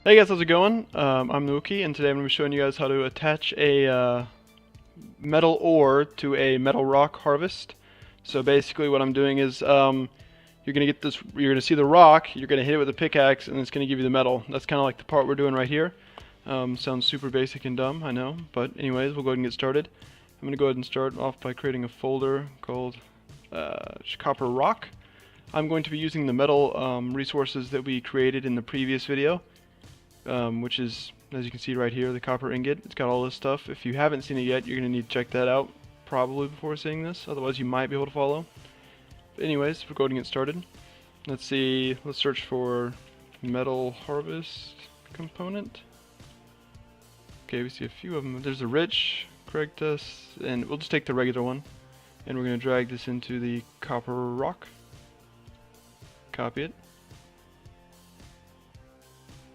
Hey guys, how's it going? I'm Nuki, and today I'm going to be showing you guys how to attach a metal ore to a metal rock harvest. So basically what I'm doing is you're going to get this, you're going to see the rock, you're going to hit it with a pickaxe, and it's going to give you the metal. That's kind of like the part we're doing right here. Sounds super basic and dumb, I know, but anyways, we'll go ahead and get started. I'm going to go ahead and start off by creating a folder called copper rock. I'm going to be using the metal resources that we created in the previous video. Which is, as you can see right here, the copper ingot. It's got all this stuff. If you haven't seen it yet, you're going to need to check that out probably before seeing this, otherwise you might be able to follow. But anyways, we're going to get started. Let's see, let's search for metal harvest component. Okay, we see a few of them. There's a rich, correct us, and we'll just take the regular one. And we're going to drag this into the copper rock. Copy it.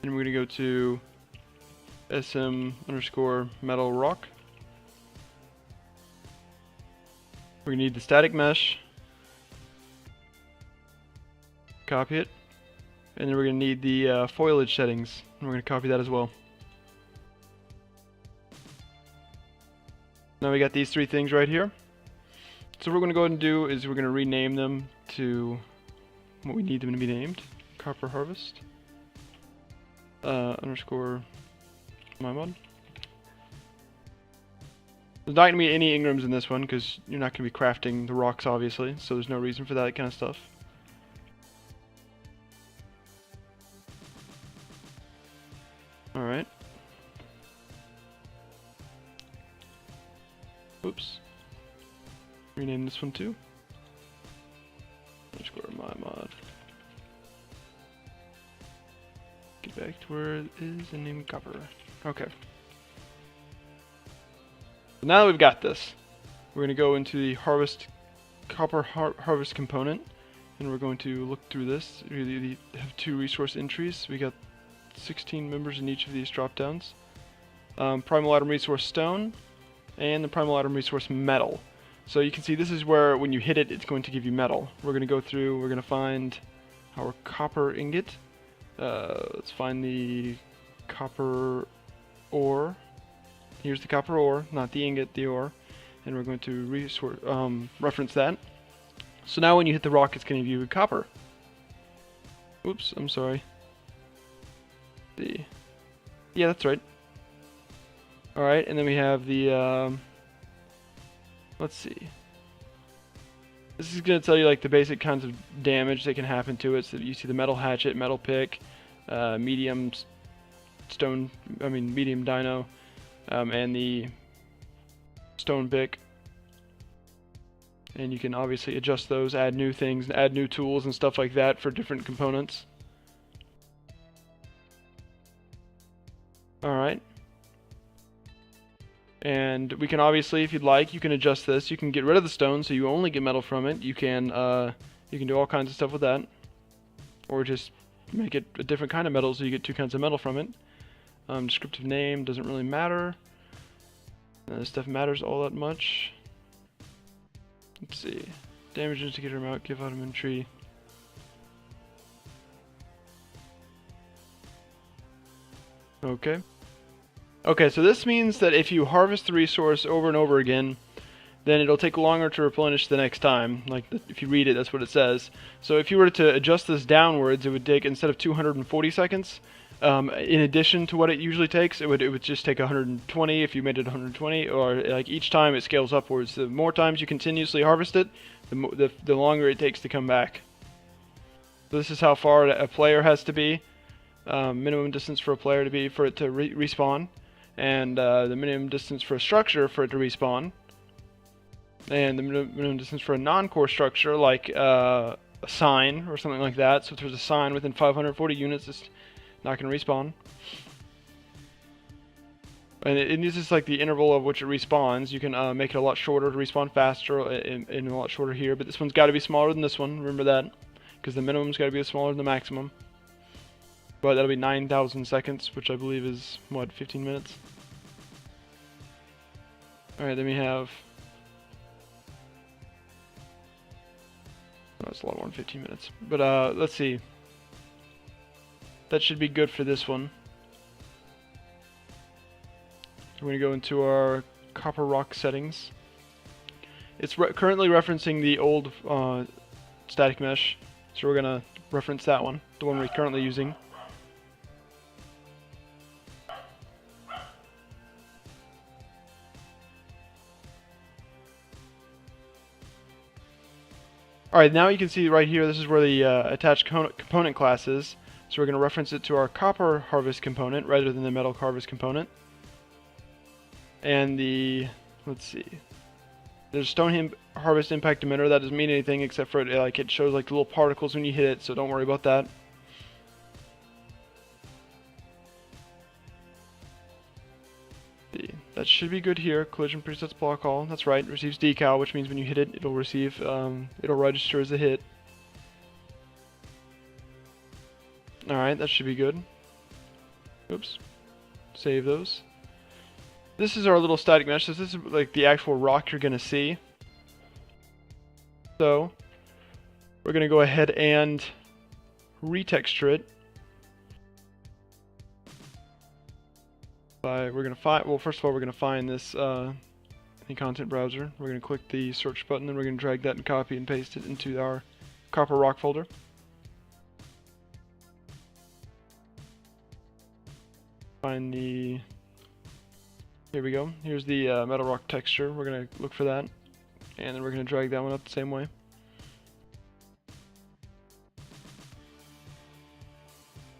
And we're going to go to sm_metal rock. We're going to need the static mesh. Copy it. And then we're going to need the foliage settings. And we're going to copy that as well. Now we got these three things right here. So what we're going to go ahead and do is we're going to rename them to what we need them to be named. Copper harvest. _my mod. There's not going to be any ingrams in this one because you're not going to be crafting the rocks, obviously, so there's no reason for that kind of stuff. Alright. Oops. Rename this one too. _my mod. Get back to where it is and name copper. Okay. So now that we've got this, we're going to go into the copper harvest component, and we're going to look through this. We have two resource entries. We got 16 members in each of these drop downs. Primal item resource stone, and the primal item resource metal. So you can see this is where when you hit it, it's going to give you metal. We're going to go through, we're going to find our copper ingot. Let's find the copper ore. Here's the copper ore, not the ingot, the ore. And we're going to reference that. So now when you hit the rock, it's going to give you copper. Oops, I'm sorry. Yeah, that's right. Alright, and then we have the, let's see. This is going to tell you like the basic kinds of damage that can happen to it. So you see the metal hatchet, metal pick, medium dino, and the stone pick. And you can obviously adjust those, add new things, add new tools and stuff like that for different components. Alright. And we can obviously, if you'd like, you can adjust this. You can get rid of the stone so you only get metal from it. You can do all kinds of stuff with that. Or just make it a different kind of metal so you get two kinds of metal from it. Descriptive name doesn't really matter. This stuff matters all that much. Let's see. Damage indicator amount, give item entry. Okay. Okay, so this means that if you harvest the resource over and over again, then it'll take longer to replenish the next time. Like, if you read it, that's what it says. So if you were to adjust this downwards, it would take, instead of 240 seconds, in addition to what it usually takes, it would just take 120 if you made it 120, or like each time it scales upwards. The more times you continuously harvest it, the longer it takes to come back. So this is how far a player has to be. Minimum distance for a player to be for it to respawn. And the minimum distance for a structure for it to respawn, and the minimum distance for a non-core structure like a sign or something like that. So if there's a sign within 540 units, it's not going to respawn. And it uses like the interval of which it respawns. You can make it a lot shorter to respawn faster, and a lot shorter here. But this one's got to be smaller than this one. Remember that, because the minimum's got to be smaller than the maximum. But that'll be 9,000 seconds, which I believe is, what, 15 minutes? Alright, then we have... Oh, it's a lot more than 15 minutes. But, let's see. That should be good for this one. We're going to go into our copper rock settings. It's currently referencing the old static mesh, so we're going to reference that one, the one we're currently using. Alright, now you can see right here, this is where the attached component class is. So we're going to reference it to our copper harvest component rather than the metal harvest component. And the, let's see, there's stone harvest impact emitter. That doesn't mean anything except for it shows like little particles when you hit it, so don't worry about that. That should be good here. Collision presets block all. That's right. It receives decal, which means when you hit it, it'll receive, it'll register as a hit. Alright, that should be good. Oops. Save those. This is our little static mesh. This is like the actual rock you're gonna see. So, we're gonna go ahead and retexture it. We're gonna find, well, first of all, we're gonna find this in content browser. We're gonna click the search button, and we're gonna drag that and copy and paste it into our copper rock folder. Find the, here we go. Here's the metal rock texture. We're gonna look for that, and then we're gonna drag that one up the same way.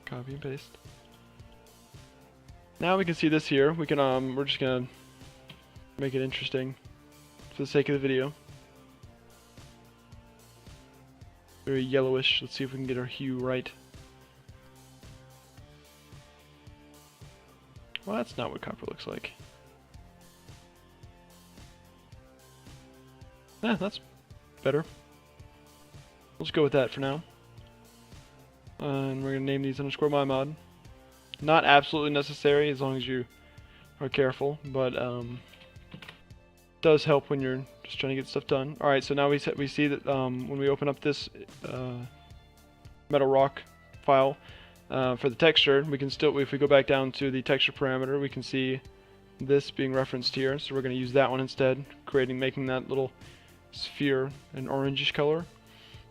Copy and paste. Now we can see this here. We can we're just gonna make it interesting for the sake of the video. Very yellowish. Let's see if we can get our hue right. Well, that's not what copper looks like. Yeah, that's better. Let's go with that for now. And we're gonna name these _mymod. Not absolutely necessary as long as you are careful, but does help when you're just trying to get stuff done. All right, so now we see that when we open up this metal rock file for the texture, we can still, if we go back down to the texture parameter, we can see this being referenced here. So we're going to use that one instead, making that little sphere an orangish color.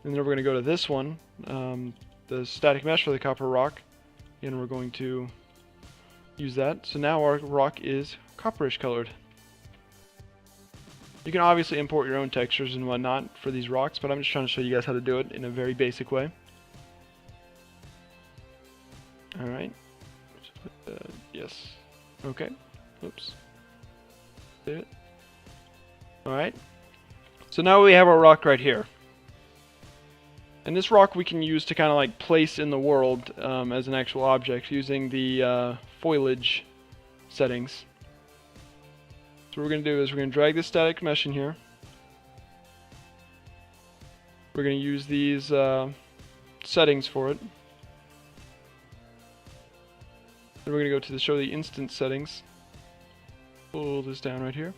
And then we're going to go to this one, the static mesh for the copper rock, and we're going to use that. So now our rock is copperish colored. You can obviously import your own textures and whatnot for these rocks, but I'm just trying to show you guys how to do it in a very basic way. Alright. Yes. Okay. Oops. Save it. Alright. So now we have our rock right here. And this rock we can use to kind of like place in the world as an actual object using the foliage settings. So what we're going to do is we're going to drag this static mesh in here. We're going to use these settings for it. Then we're going to go to the show the instance settings. Pull this down right here.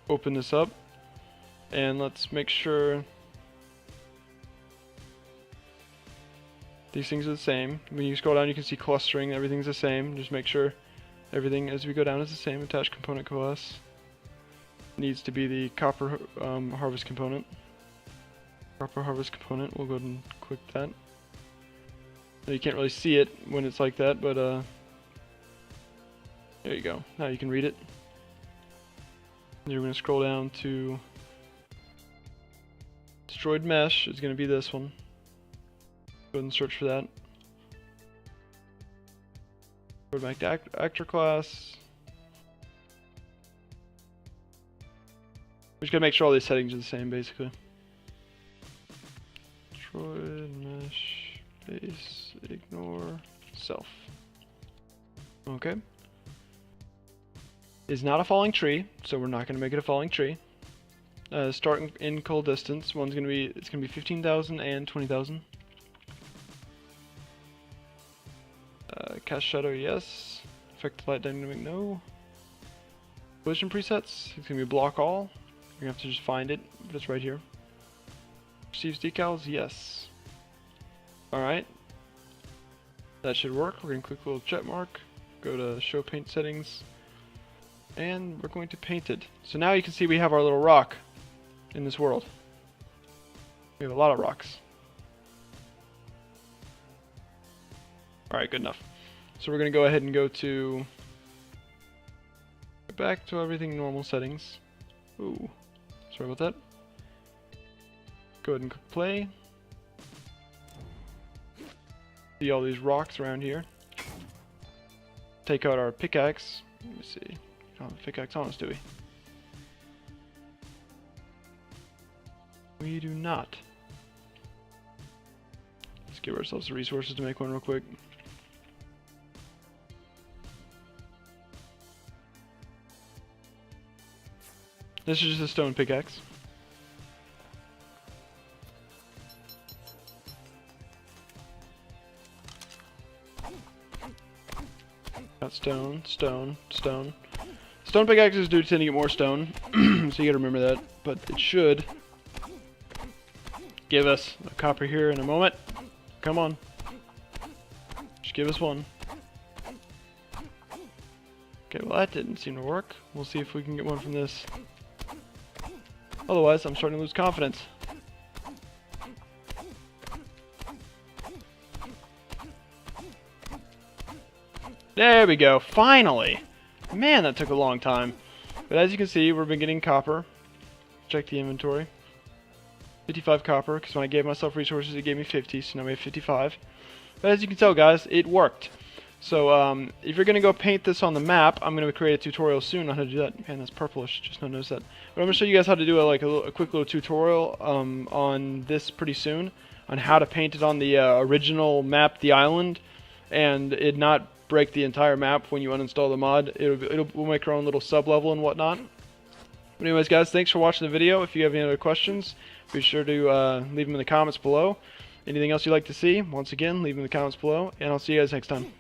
Open this up. And let's make sure these things are the same. When you scroll down, you can see clustering. Everything's the same. Just make sure everything as we go down is the same. Attached component class needs to be the copper harvest component. Copper harvest component. We'll go ahead and click that. Now you can't really see it when it's like that, but there you go. Now you can read it. And you're going to scroll down to destroyed mesh is going to be this one. Go ahead and search for that. Go back to actor class. We just gotta make sure all these settings are the same, basically. Destroyed mesh base ignore self. Okay. Is not a falling tree, so we're not gonna make it a falling tree. Start in cold distance. It's gonna be 15,000 and 20,000. Cast shadow, yes. Effect light dynamic, no. Collision presets. It's gonna be block all. You're gonna have to just find it, but it's right here. Receives decals, yes. All right. That should work. We're going to click a little check mark, go to show paint settings, and we're going to paint it. So now you can see we have our little rock in this world. We have a lot of rocks. Alright, good enough. So we're going to go ahead and go back to everything normal settings. Ooh, sorry about that. Go ahead and click play. See all these rocks around here. Take out our pickaxe. Let me see. We don't have a pickaxe on us, do we? We do not. Let's give ourselves the resources to make one real quick. This is just a stone pickaxe. Got stone, stone, stone. Stone pickaxes do tend to get more stone, so you gotta remember that. But it should give us a copper here in a moment. Come on. Just give us one. Okay, well that didn't seem to work. We'll see if we can get one from this. Otherwise, I'm starting to lose confidence. There we go, finally! Man, that took a long time. But as you can see, we've been getting copper. Check the inventory. 55 copper, because when I gave myself resources, it gave me 50, so now we have 55. But as you can tell, guys, it worked. So, if you're going to go paint this on the map, I'm going to create a tutorial soon on how to do that. Man, that's purplish, just not noticed that. But I'm going to show you guys how to do a quick little tutorial on this pretty soon, on how to paint it on the original map, the island, and it not break the entire map when you uninstall the mod. We'll make our own little sub-level and whatnot. But anyways, guys, thanks for watching the video. If you have any other questions, be sure to leave them in the comments below. Anything else you'd like to see, once again, leave them in the comments below, and I'll see you guys next time.